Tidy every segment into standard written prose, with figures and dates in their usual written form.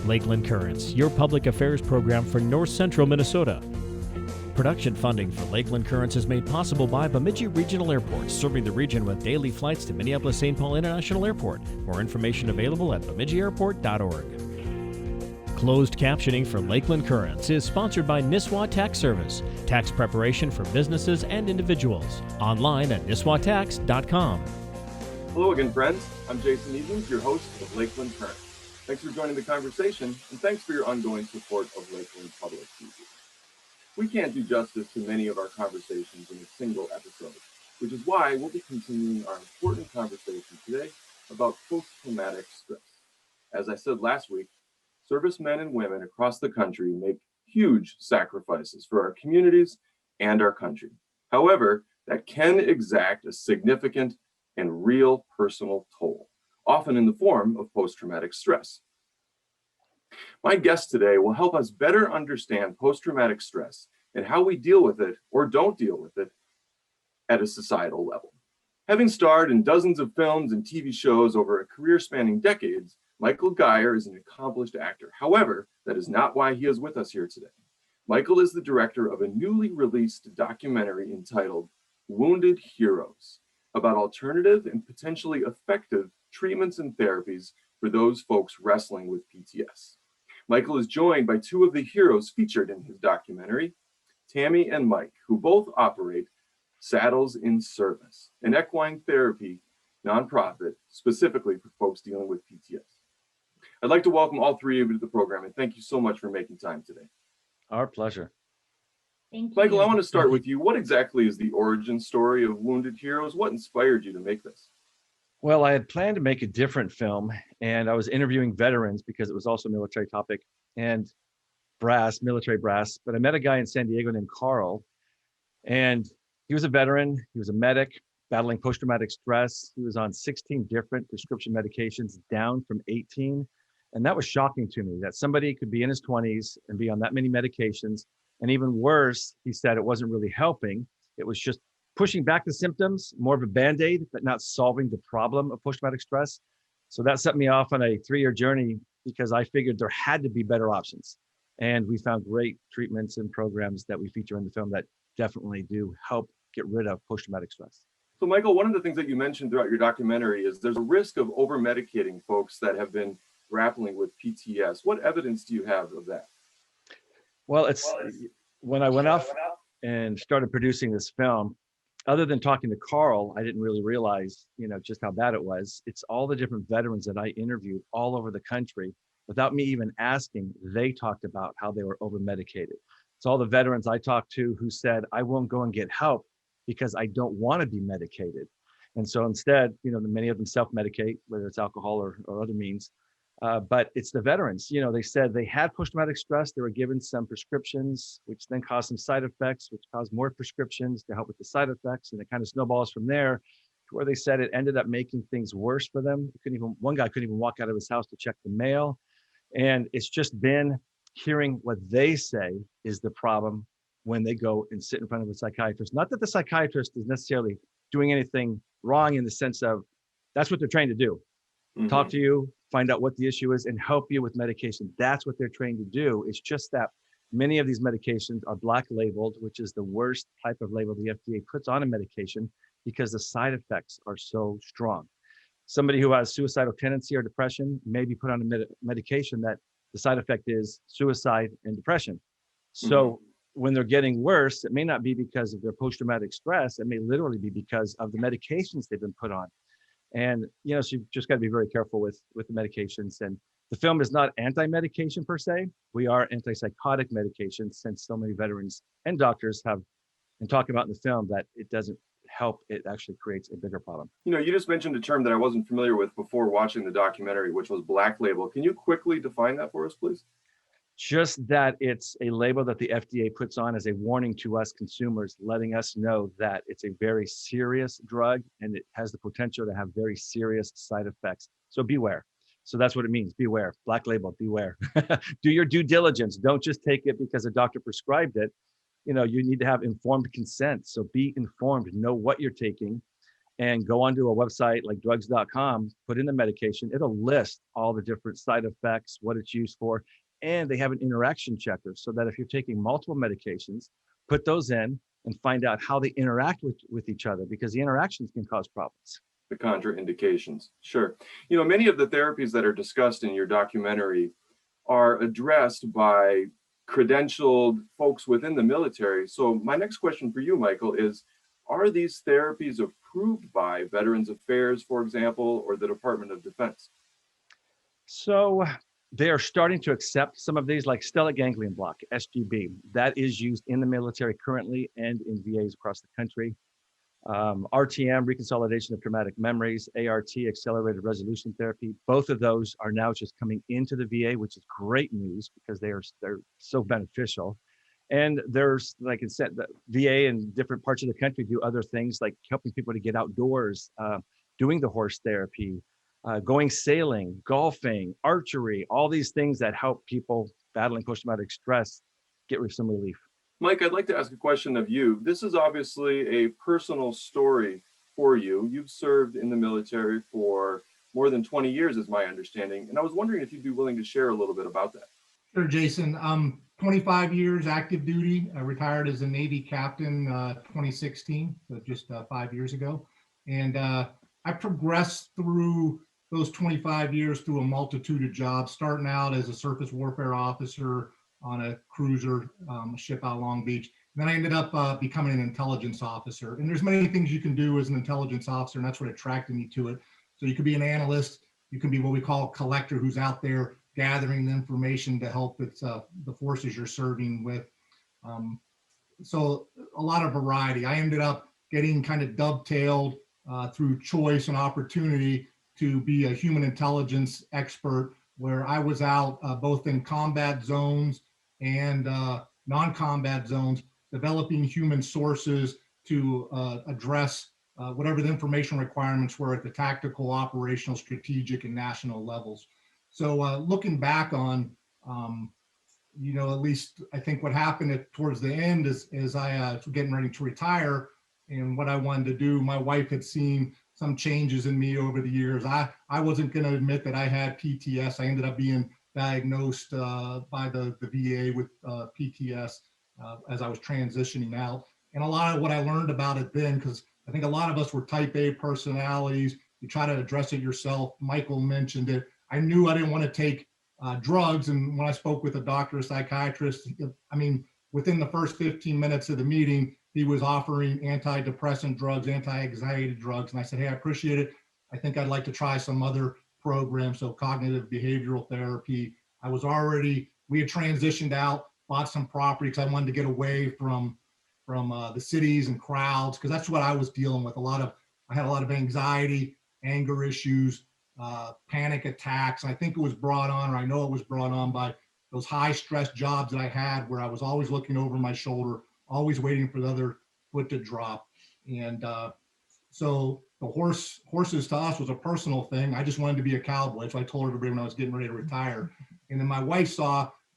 Lakeland Currents, your public affairs program for North Central Minnesota. Production funding for Lakeland Currents is made possible by Bemidji Regional Airport, serving the region with daily flights to Minneapolis-St. Paul International Airport. More information available at bemidjiairport.org. Closed captioning for Lakeland Currents is sponsored by Nisswa Tax Service, tax preparation for businesses and individuals. Online at nisswatax.com. Hello again, friends. I'm Jason Evans, your host of Lakeland Currents. Thanks for joining the conversation, and thanks for your ongoing support of Lakeland Public TV. We can't do justice to many of our conversations in a single episode, which is why we'll be continuing our important conversation today about post-traumatic stress. As I said last week, servicemen and women across the country make huge sacrifices for our communities and our country. However, that can exact a significant and real personal toll, often in the form of post-traumatic stress. My guest today will help us better understand post-traumatic stress and how we deal with it or don't deal with it at a societal level. Having starred in dozens of films and TV shows over a career spanning decades, Michael Grier is an accomplished actor. However, that is not why he is with us here today. Michael is the director of a newly released documentary entitled Wounded Heroes, about alternative and potentially effective treatments and therapies for those folks wrestling with PTSD. Michael is joined by two of the heroes featured in his documentary, Tammy and Mike, who both operate Saddles in Service, an equine therapy nonprofit specifically for folks dealing with PTSD. I'd like to welcome all three of you to the program, and thank you so much for making time today. Our pleasure. Thank you. Michael, I want to start with you. What exactly is the origin story of Wounded Heroes? What inspired you to make this? Well, I had planned to make a different film, and I was interviewing veterans because it was also a military topic and military brass. But I met a guy in San Diego named Carl, and he was a veteran. He was a medic battling post-traumatic stress. He was on 16 different prescription medications, down from 18. And that was shocking to me, that somebody could be in his 20s and be on that many medications. And even worse, he said it wasn't really helping. It was just pushing back the symptoms, more of a Band-Aid, but not solving the problem of post-traumatic stress. So that set me off on a 3-year journey because I figured there had to be better options. And we found great treatments and programs that we feature in the film that definitely do help get rid of post-traumatic stress. So Michael, one of the things that you mentioned throughout your documentary is there's a risk of over-medicating folks that have been grappling with PTSD. What evidence do you have of that? Well, when I went off and started producing this film, other than talking to Carl, I didn't really realize, just how bad it was. It's all the different veterans that I interviewed all over the country. Without me even asking, they talked about how they were over-medicated. It's all the veterans I talked to who said, I won't go and get help because I don't want to be medicated. And so instead, many of them self-medicate, whether it's alcohol or other means. But it's the veterans, they said they had post-traumatic stress. They were given some prescriptions, which then caused some side effects, which caused more prescriptions to help with the side effects. And it kind of snowballs from there to where they said it ended up making things worse for them. One guy couldn't even walk out of his house to check the mail. And it's just been hearing what they say is the problem when they go and sit in front of a psychiatrist. Not that the psychiatrist is necessarily doing anything wrong in the sense of that's what they're trained to do. Mm-hmm. Talk to you, find out what the issue is, and help you with medication. That's what they're trained to do. It's just that many of these medications are black labeled, which is the worst type of label the FDA puts on a medication because the side effects are so strong. Somebody who has suicidal tendency or depression may be put on a medication that the side effect is suicide and depression. So when they're getting worse, it may not be because of their post-traumatic stress. It may literally be because of the medications they've been put on. And, so you've just got to be very careful with the medications. And the film is not anti-medication per se. We are antipsychotic medications, since so many veterans and doctors have been talking about in the film that it doesn't help. It actually creates a bigger problem. You just mentioned a term that I wasn't familiar with before watching the documentary, which was black label. Can you quickly define that for us, please? Just that it's a label that the FDA puts on as a warning to us consumers, letting us know that it's a very serious drug and it has the potential to have very serious side effects. So beware. So that's what it means. Beware. Black label, beware. Do your due diligence. Don't just take it because a doctor prescribed it. You need to have informed consent. So be informed, know what you're taking. and go onto a website like drugs.com, put in the medication, it'll list all the different side effects, what it's used for, and they have an interaction checker so that if you're taking multiple medications, put those in and find out how they interact with each other, because the interactions can cause problems. The contraindications. Sure. Many of the therapies that are discussed in your documentary are addressed by credentialed folks within the military. So my next question for you, Michael, is, are these therapies approved by Veterans Affairs, for example, or the Department of Defense? So they are starting to accept some of these, like stellate ganglion block, SGB. That is used in the military currently and in VAs across the country. RTM, Reconsolidation of Traumatic Memories, ART, Accelerated Resolution Therapy. Both of those are now just coming into the VA, which is great news because they're so beneficial. And there's, like I said, the VA and different parts of the country do other things like helping people to get outdoors, doing the horse therapy, going sailing, golfing, archery, all these things that help people battling post-traumatic stress get some relief. Mike, I'd like to ask a question of you. This is obviously a personal story for you. You've served in the military for more than 20 years, is my understanding. And I was wondering if you'd be willing to share a little bit about that. Sure, Jason. 25 years active duty. I retired as a Navy captain 2016, so just 5 years ago. And I progressed through those 25 years through a multitude of jobs, starting out as a surface warfare officer on a cruiser ship out of Long Beach. And then I ended up becoming an intelligence officer. And there's many things you can do as an intelligence officer, and that's what attracted me to it. So you could be an analyst, you can be what we call a collector, who's out there gathering the information to help with the forces you're serving with. So a lot of variety. I ended up getting kind of dovetailed through choice and opportunity to be a human intelligence expert, where I was out both in combat zones and non-combat zones, developing human sources to address whatever the information requirements were at the tactical, operational, strategic, and national levels. So looking back on, at least I think what happened towards the end is I was getting ready to retire, and what I wanted to do, my wife had seen some changes in me over the years. I wasn't going to admit that I had PTS. I ended up being diagnosed by the VA with PTS as I was transitioning out. And a lot of what I learned about it then, because I think a lot of us were type A personalities, you try to address it yourself. Michael mentioned it. I knew I didn't want to take drugs. And when I spoke with a doctor, a psychiatrist, within the first 15 minutes of the meeting, he was offering antidepressant drugs, anti-anxiety drugs. And I said, hey, I appreciate it. I think I'd like to try some other programs. So cognitive behavioral therapy. We had transitioned out, bought some property because I wanted to get away from the cities and crowds, because that's what I was dealing with. I had a lot of anxiety, anger issues, panic attacks. And I think it was brought on, or I know it was brought on by those high stress jobs that I had, where I was always looking over my shoulder, always waiting for the other foot to drop. And so the horses to us was a personal thing. I just wanted to be a cowboy. So I told everybody when I was getting ready to retire. And then my wife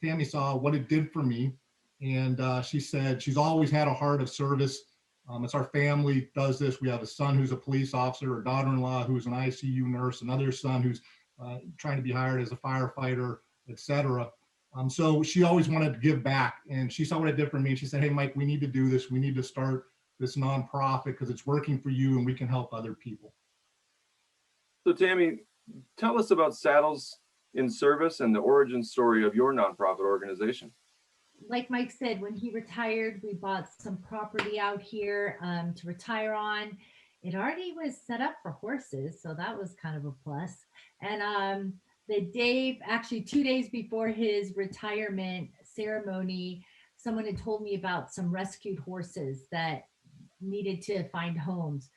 Tammy saw what it did for me. And she said she's always had a heart of service. It's our family does this. We have a son who's a police officer, a daughter-in-law who's an ICU nurse, another son who's trying to be hired as a firefighter, etc. So she always wanted to give back, and she saw what it did for me. And she said, hey, Mike, we need to do this. We need to start this nonprofit because it's working for you and we can help other people. So Tammy, tell us about Saddles in Service and the origin story of your nonprofit organization. Like Mike said, when he retired, we bought some property out here to retire on. It already was set up for horses, so that was kind of a plus. And actually 2 days before his retirement ceremony, someone had told me about some rescued horses that needed to find homes.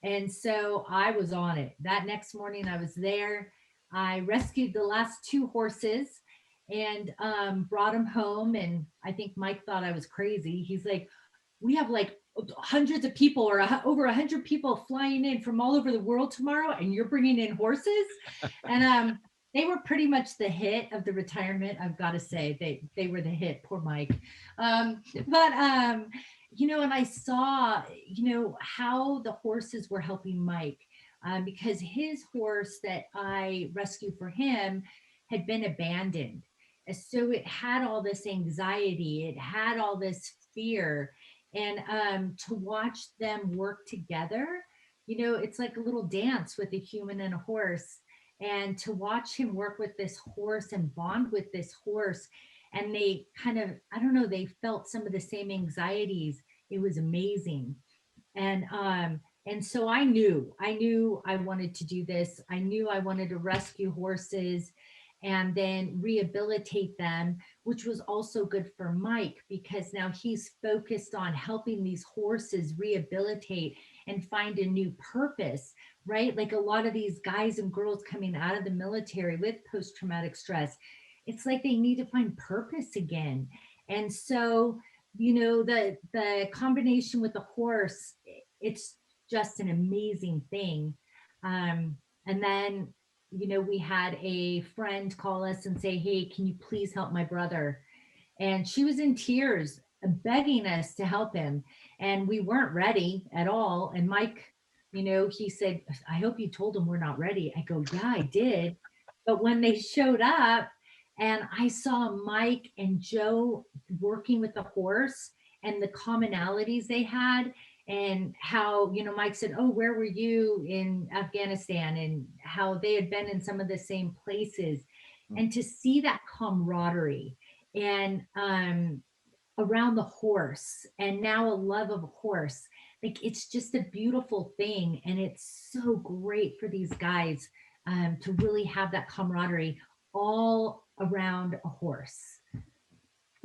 And so I was on it. That next morning I was there. I rescued the last 2 horses and brought them home. And I think Mike thought I was crazy. He's like, we have like hundreds of people or over 100 people flying in from all over the world tomorrow, and you're bringing in horses. And they were pretty much the hit of the retirement. I've got to say they were the hit. Poor Mike. and I saw, how the horses were helping Mike, because his horse that I rescued for him had been abandoned. And so it had all this anxiety, it had all this fear. And to watch them work together, it's like a little dance with a human and a horse. And to watch him work with this horse and bond with this horse, and they kind of, I don't know, they felt some of the same anxieties. It was amazing. And so I knew I wanted to do this. I knew I wanted to rescue horses and then rehabilitate them, which was also good for Mike because now he's focused on helping these horses rehabilitate and find a new purpose, right? Like a lot of these guys and girls coming out of the military with post-traumatic stress, it's like they need to find purpose again. And so, the combination with the horse, it's just an amazing thing. And then, we had a friend call us and say, hey, can you please help my brother? And she was in tears, begging us to help him. And we weren't ready at all. And Mike, he said, I hope you told him we're not ready. I go, yeah, I did. But when they showed up and I saw Mike and Joe working with the horse and the commonalities they had, and how, Mike said, oh, where were you in Afghanistan, and how they had been in some of the same places. And to see that camaraderie and around the horse, and now a love of a horse, like it's just a beautiful thing. And it's so great for these guys to really have that camaraderie all around a horse.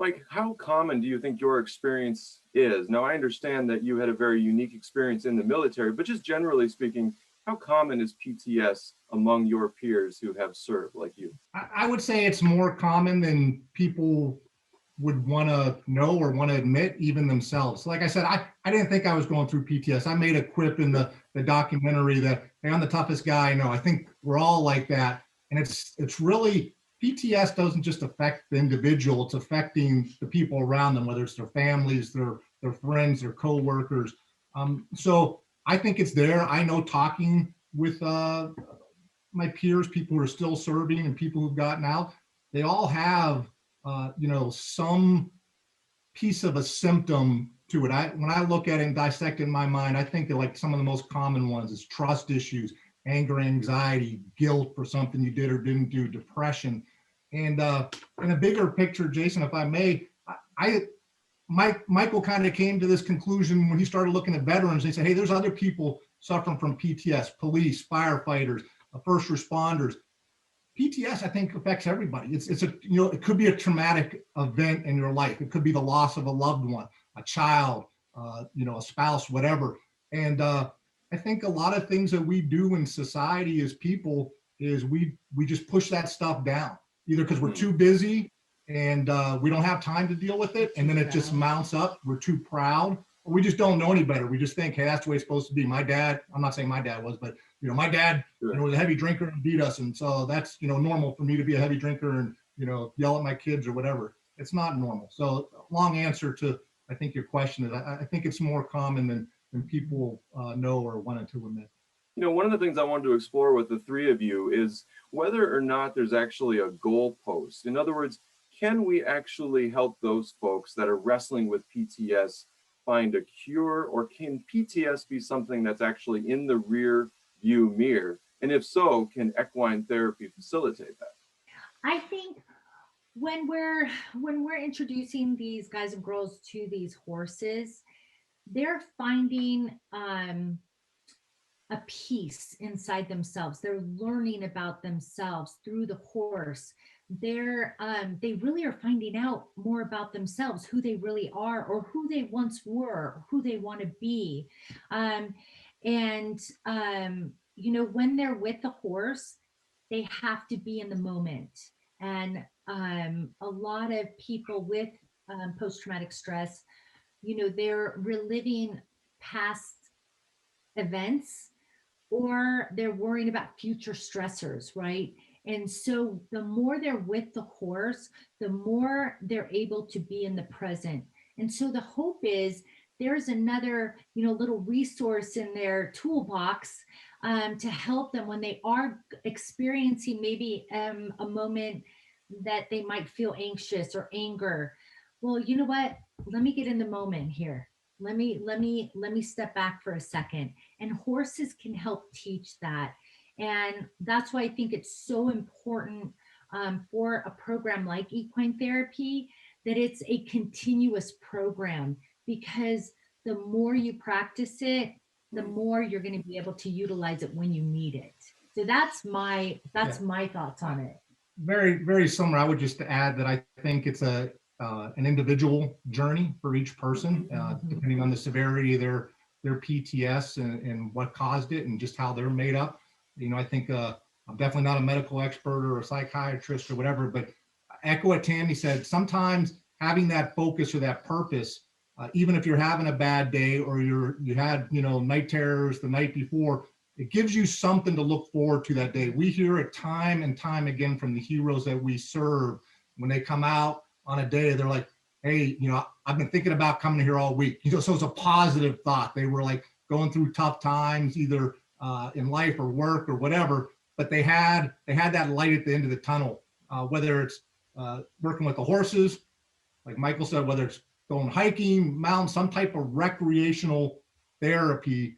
Mike, how common do you think your experience is? Now, I understand that you had a very unique experience in the military, but just generally speaking, how common is PTS among your peers who have served like you? I would say it's more common than people would want to know or want to admit, even themselves. Like I said, I didn't think I was going through PTS. I made a quip in the documentary that, hey, I'm the toughest guy I know. I think we're all like that. And it's really, PTS doesn't just affect the individual, it's affecting the people around them, whether it's their families, their friends, their coworkers. So I think it's there. I know, talking with my peers, people who are still serving and people who've gotten out, they all have some piece of a symptom to it. When I look at it and dissect it in my mind, I think that like some of the most common ones is trust issues, anger, anxiety, guilt for something you did or didn't do, depression. And in a bigger picture, Jason, if I may, Michael kind of came to this conclusion when he started looking at veterans. He said, hey, there's other people suffering from PTS, police, firefighters, first responders. PTS, I think, affects everybody. It's it could be a traumatic event in your life. It could be the loss of a loved one, a child, a spouse, whatever. And I think a lot of things that we do in society as people is we just push that stuff down, either because we're too busy and we don't have time to deal with it, and then it just mounts up. We're too proud, or we just don't know any better. We just think, hey, that's the way it's supposed to be. My dad, I'm not saying my dad was, but my dad was a heavy drinker and beat us, and so that's normal for me to be a heavy drinker and yell at my kids or whatever. It's not normal. So long answer to I think your question is I think it's more common than people know or wanted to admit. One of the things I wanted to explore with the three of you is whether or not there's actually a goalpost. In other words, can we actually help those folks that are wrestling with PTS find a cure, or can PTS be something that's actually in the rear view mirror? And if so, can equine therapy facilitate that? I think when we're introducing these guys and girls to these horses, they're finding a peace inside themselves. They're learning about themselves through the horse. They really are finding out more about themselves, who they really are, or who they once were, who they want to be. When they're with the horse, they have to be in the moment. And a lot of people with post-traumatic stress, they're reliving past events, or they're worrying about future stressors, right? And so the more they're with the horse, the more they're able to be in the present. And so the hope is there's another, little resource in their toolbox to help them when they are experiencing maybe a moment that they might feel anxious or anger. Well, you know what? Let me get in the moment here. Let me step back for a second. And horses can help teach that. And that's why I think it's so important for a program like equine therapy that it's a continuous program, because the more you practice it, the more you're going to be able to utilize it when you need it. So that's my thoughts on it. Very, very similar. I would just add that I think it's an individual journey for each person, depending on the severity of their PTS and what caused it and just how they're made up. I think I'm definitely not a medical expert or a psychiatrist or whatever, but echo what Tammy said. Sometimes having that focus or that purpose, even if you're having a bad day or you had night terrors the night before, it gives you something to look forward to that day. We hear it time and time again from the heroes that we serve. When they come out on a day, they're like, hey, I've been thinking about coming here all week. So it's a positive thought. They were like going through tough times, either in life or work or whatever, but they had that light at the end of the tunnel, whether it's working with the horses, like Michael said, whether it's going hiking, mountain, some type of recreational therapy.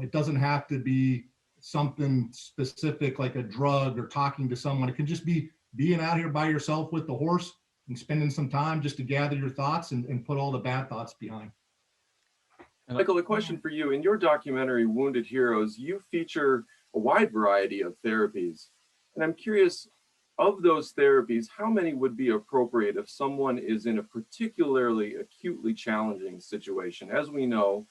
It doesn't have to be something specific like a drug or talking to someone. It can just be being out here by yourself with the horse and spending some time just to gather your thoughts and put all the bad thoughts behind. Michael, a question for you. In your documentary, Wounded Heroes, you feature a wide variety of therapies. And I'm curious, of those therapies, how many would be appropriate if someone is in a particularly acutely challenging situation? As we know,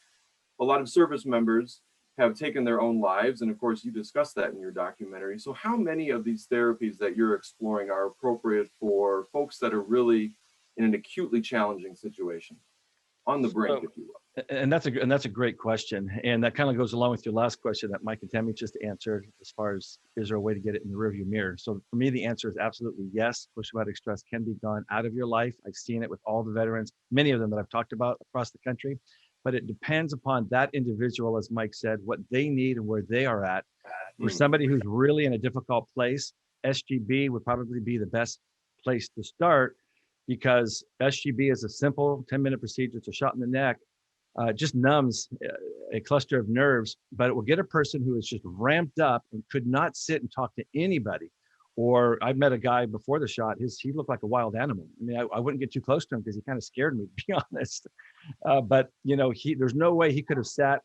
a lot of service members have taken their own lives, and of course you discuss that in your documentary. So how many of these therapies that you're exploring are appropriate for folks that are really in an acutely challenging situation, on the brink, if you will? And that's a great question, and that kind of goes along with your last question that Mike and Tammy just answered, as far as is there a way to get it in the rearview mirror. So for me, the answer is absolutely yes. Post-traumatic stress can be gone out of your life. I've seen it with all the veterans, many of them that I've talked about across the country. But it depends upon that individual, as Mike said, what they need and where they are at. For somebody who's really in a difficult place, SGB would probably be the best place to start, because SGB is a simple 10-minute procedure. It's a shot in the neck, just numbs a cluster of nerves, but it will get a person who is just ramped up and could not sit and talk to anybody. Or I met a guy before the shot, he looked like a wild animal. I mean, I wouldn't get too close to him because he kind of scared me, to be honest. But there's no way he could have sat,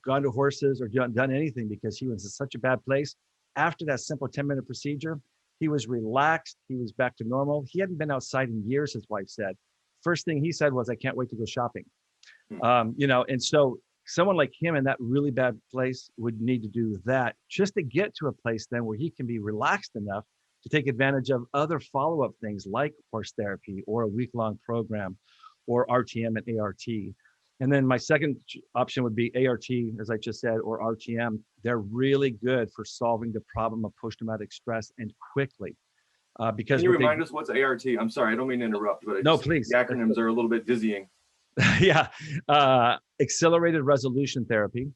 gone to horses, or done anything, because he was in such a bad place. After that simple 10-minute procedure, he was relaxed. He was back to normal. He hadn't been outside in years, his wife said. First thing he said was, I can't wait to go shopping. And so someone like him in that really bad place would need to do that just to get to a place then where he can be relaxed enough to take advantage of other follow-up things like horse therapy or a week-long program or RTM and ART. And then my second option would be ART, as I just said, or RTM. They're really good for solving the problem of post-traumatic stress, and quickly. Because can you remind us what's ART? I'm sorry, I don't mean to interrupt, but no, please. The acronyms are a little bit dizzying. Yeah, accelerated resolution therapy.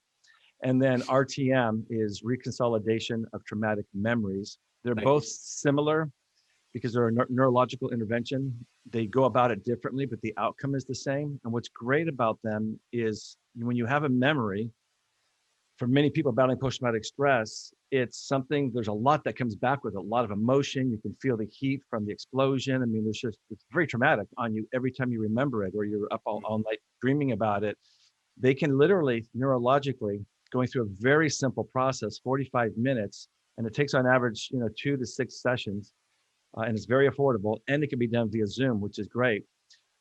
And then RTM is reconsolidation of traumatic memories. They're both similar because they're a neurological intervention. They go about it differently, but the outcome is the same. And what's great about them is when you have a memory, for many people battling post-traumatic stress, it's something, there's a lot that comes back with it, a lot of emotion. You can feel the heat from the explosion. I mean, it's very traumatic on you every time you remember it, or you're up all night dreaming about it. They can literally, neurologically, going through a very simple process, 45 minutes, and it takes on average, 2 to 6 sessions, and it's very affordable, and it can be done via Zoom, which is great.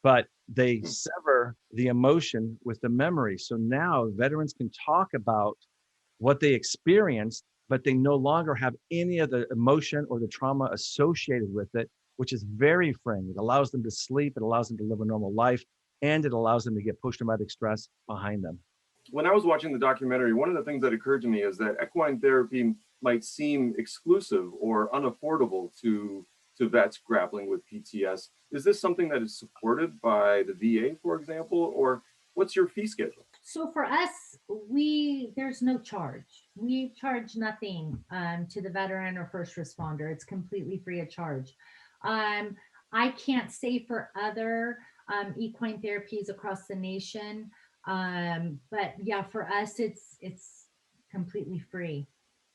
But they sever the emotion with the memory. So now veterans can talk about what they experienced, but they no longer have any of the emotion or the trauma associated with it, which is very freeing. It allows them to sleep, it allows them to live a normal life, and it allows them to get post-traumatic stress behind them. When I was watching the documentary, one of the things that occurred to me is that equine therapy might seem exclusive or unaffordable to vets grappling with PTS. Is this something that is supported by the VA, for example, or What's your fee schedule? So for us, there's no charge. We charge nothing to the veteran or first responder. It's completely free of charge. I can't say for other equine therapies across the nation, but yeah, for us, it's completely free.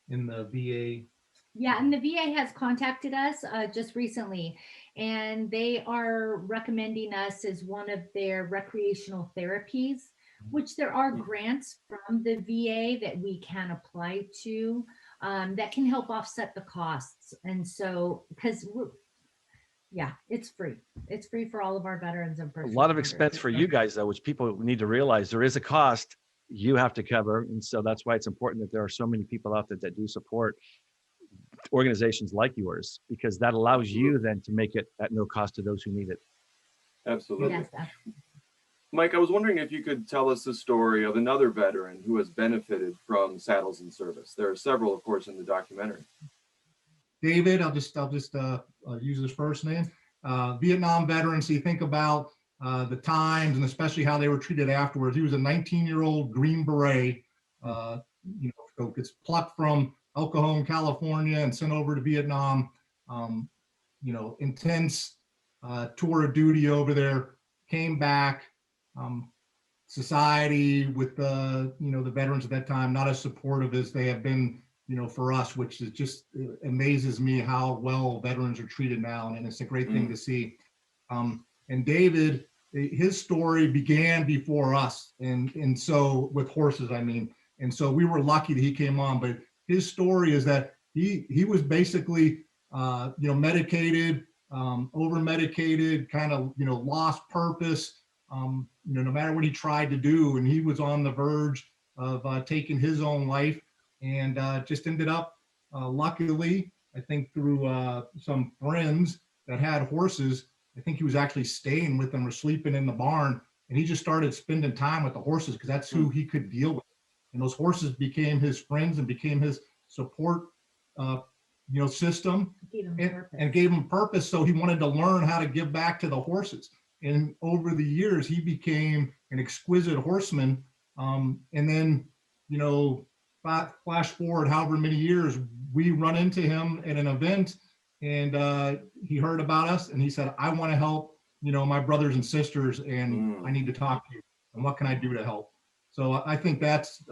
In the VA. Yeah, and the VA has contacted us just recently, and they are recommending us as one of their recreational therapies, which there are grants from the VA that we can apply to that can help offset the costs. And so, because yeah, it's free. It's free for all of our veterans and A first lot of responders. expense for you guys, though, which people need to realize there is a cost you have to cover. And so that's why it's important that there are so many people out there that do support organizations like yours, because that allows you then to make it at no cost to those who need it. Absolutely. Yes, absolutely. Mike, I was wondering if you could tell us the story of another veteran who has benefited from saddles and service. There are several, of course, in the documentary. David, I'll just use his first name. Vietnam veteran. So you think about the times and especially how they were treated afterwards. He was a 19-year-old Green Beret, so gets plucked from El Cajon, California, and sent over to Vietnam. Intense tour of duty over there. Came back. Society with the veterans at that time not as supportive as they have been for us, which is just amazes me how well veterans are treated now, and it's a great thing to see. And David, his story began before us, and so with horses, I mean, and so we were lucky that he came on. But his story is that he was basically medicated, over medicated, kind of lost purpose. No matter what he tried to do, and he was on the verge of taking his own life, and just ended up, luckily, I think through some friends that had horses. I think he was actually staying with them or sleeping in the barn, and he just started spending time with the horses because that's who he could deal with. And those horses became his friends and became his support, system, and gave him purpose. So he wanted to learn how to give back to the horses. And over the years, he became an exquisite horseman. And then, flash forward however many years, we run into him at an event, and he heard about us, and he said, I want to help, my brothers and sisters, and I need to talk to you. And what can I do to help? So I think that's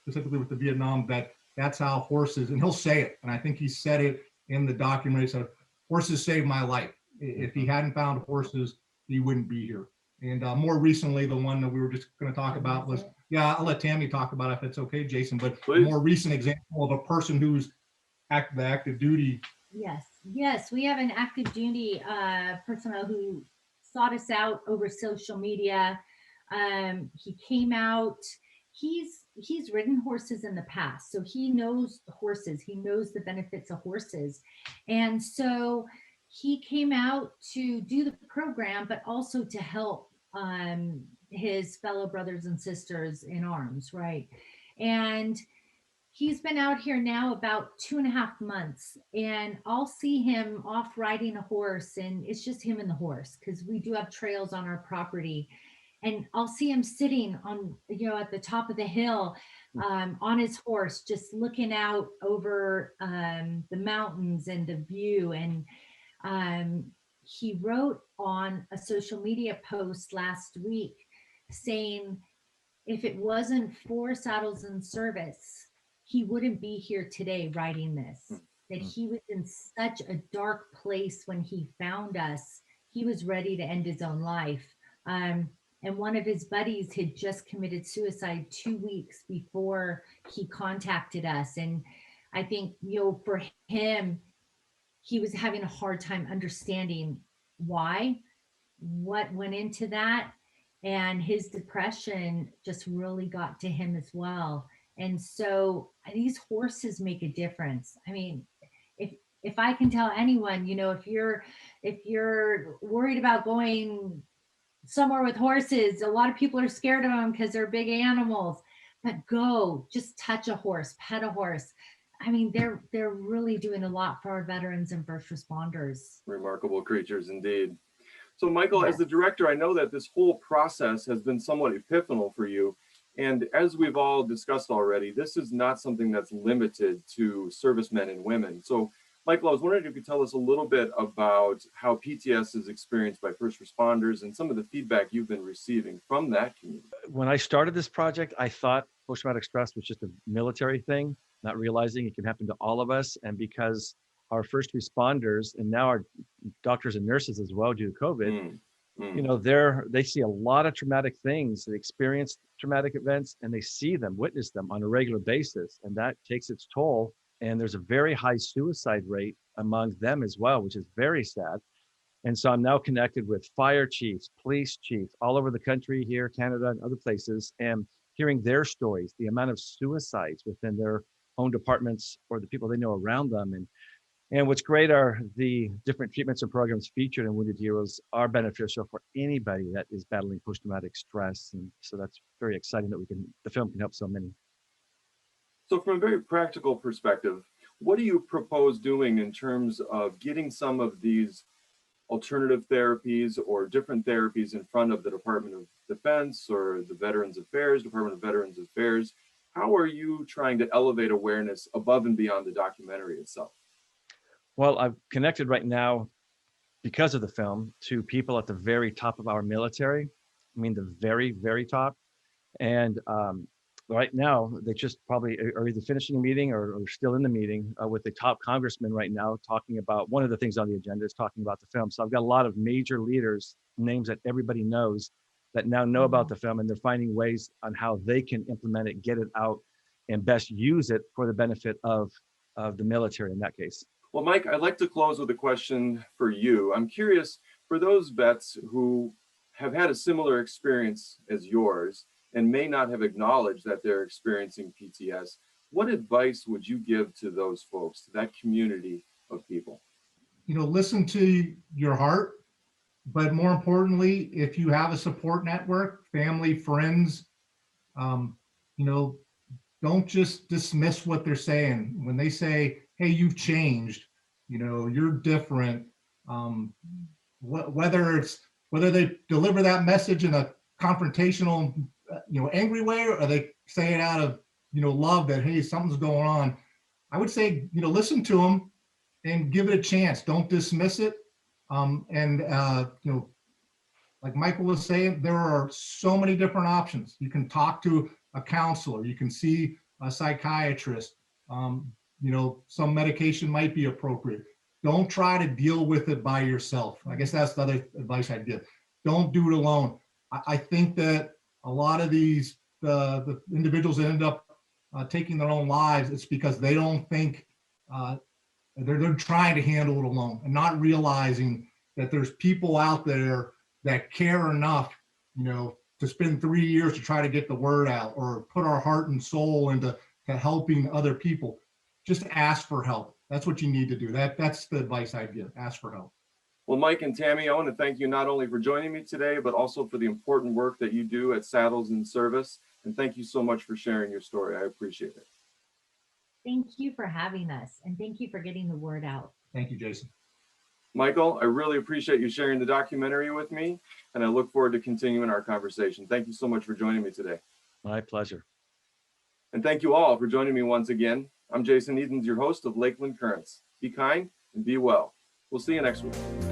specifically with the Vietnam vet, that's how horses, and he'll say it, and I think he said it in the documentary, he said, horses saved my life. If he hadn't found horses, he wouldn't be here. And more recently, the one that we were just going to talk about was, I'll let Tammy talk about it if it's okay, Jason, but Please. A more recent example of a person who's active duty. Yes, we have an active duty personnel who sought us out over social media. He came out. He's ridden horses in the past, so he knows horses. He knows the benefits of horses, and so he came out to do the program, but also to help his fellow brothers and sisters in arms, right? And he's been out here now about 2.5 months, and I'll see him off riding a horse, and it's just him and the horse because we do have trails on our property. And I'll see him sitting on, at the top of the hill on his horse, just looking out over the mountains and the view. And he wrote on a social media post last week saying, if it wasn't for Saddles and Service, he wouldn't be here today writing this. That he was in such a dark place when he found us. He was ready to end his own life. And one of his buddies had just committed suicide 2 weeks before he contacted us. And I think, for him, he was having a hard time understanding what went into that. And his depression just really got to him as well. And so these horses make a difference. I mean, if I can tell anyone, if you're worried about going somewhere with horses, a lot of people are scared of them because they're big animals, but go just touch a horse, pet a horse. I mean, they're really doing a lot for our veterans and first responders. Remarkable creatures indeed. So Michael, as Yes. the director, I know that this whole process has been somewhat epiphanal for you. And as we've all discussed already, this is not something that's limited to servicemen and women. So Michael, I was wondering if you could tell us a little bit about how PTS is experienced by first responders and some of the feedback you've been receiving from that community. When I started this project, I thought post-traumatic stress was just a military thing, not realizing it can happen to all of us. And because our first responders and now our doctors and nurses as well due to COVID, you know, they see a lot of traumatic things. They experience traumatic events and they see them, witness them on a regular basis. And that takes its toll. And there's a very high suicide rate among them as well, which is very sad. And so I'm now connected with fire chiefs, police chiefs all over the country here, Canada and other places, and hearing their stories, the amount of suicides within their own departments or the people they know around them. And what's great are the different treatments and programs featured in Wounded Heroes are beneficial for anybody that is battling post-traumatic stress. And so that's very exciting that the film can help so many. So from a very practical perspective, what do you propose doing in terms of getting some of these alternative therapies or different therapies in front of the Department of Defense or the Veterans Affairs, Department of Veterans Affairs? How are you trying to elevate awareness above and beyond the documentary itself? Well, I've connected right now because of the film to people at the very top of our military. I mean, the very, very top. And right now, they just probably are either finishing a meeting or still in the meeting with the top congressman right now, talking about one of the things on the agenda is talking about the film. So I've got a lot of major leaders, names that everybody knows, that now know about the film, and they're finding ways on how they can implement it, get it out, and best use it for the benefit of the military in that case. Well, Mike, I'd like to close with a question for you. I'm curious, for those vets who have had a similar experience as yours and may not have acknowledged that they're experiencing PTS, what advice would you give to those folks, to that community of people? You know, listen to your heart, but more importantly, if you have a support network, family, friends, you know, don't just dismiss what they're saying. When they say, hey, you've changed, you know, you're different, whether they deliver that message in a confrontational, you know, angry way, or they say it out of, you know, love that, hey, something's going on. I would say, you know, listen to them and give it a chance. Don't dismiss it. You know, like Michael was saying, there are so many different options. You can talk to a counselor, you can see a psychiatrist, you know, some medication might be appropriate. Don't try to deal with it by yourself. I guess that's the other advice I'd give. Don't do it alone. I think that a lot of these, the individuals that end up taking their own lives, it's because they don't think they're trying to handle it alone and not realizing that there's people out there that care enough, you know, to spend 3 years to try to get the word out or put our heart and soul into helping other people. Just ask for help. That's what you need to do. That's the advice I'd give. Ask for help. Well, Mike and Tammy, I want to thank you not only for joining me today, but also for the important work that you do at Saddles in Service. And thank you so much for sharing your story. I appreciate it. Thank you for having us, and thank you for getting the word out. Thank you, Jason. Michael, I really appreciate you sharing the documentary with me, and I look forward to continuing our conversation. Thank you so much for joining me today. My pleasure. And thank you all for joining me once again. I'm Jason Edens, your host of Lakeland Currents. Be kind and be well. We'll see you next week.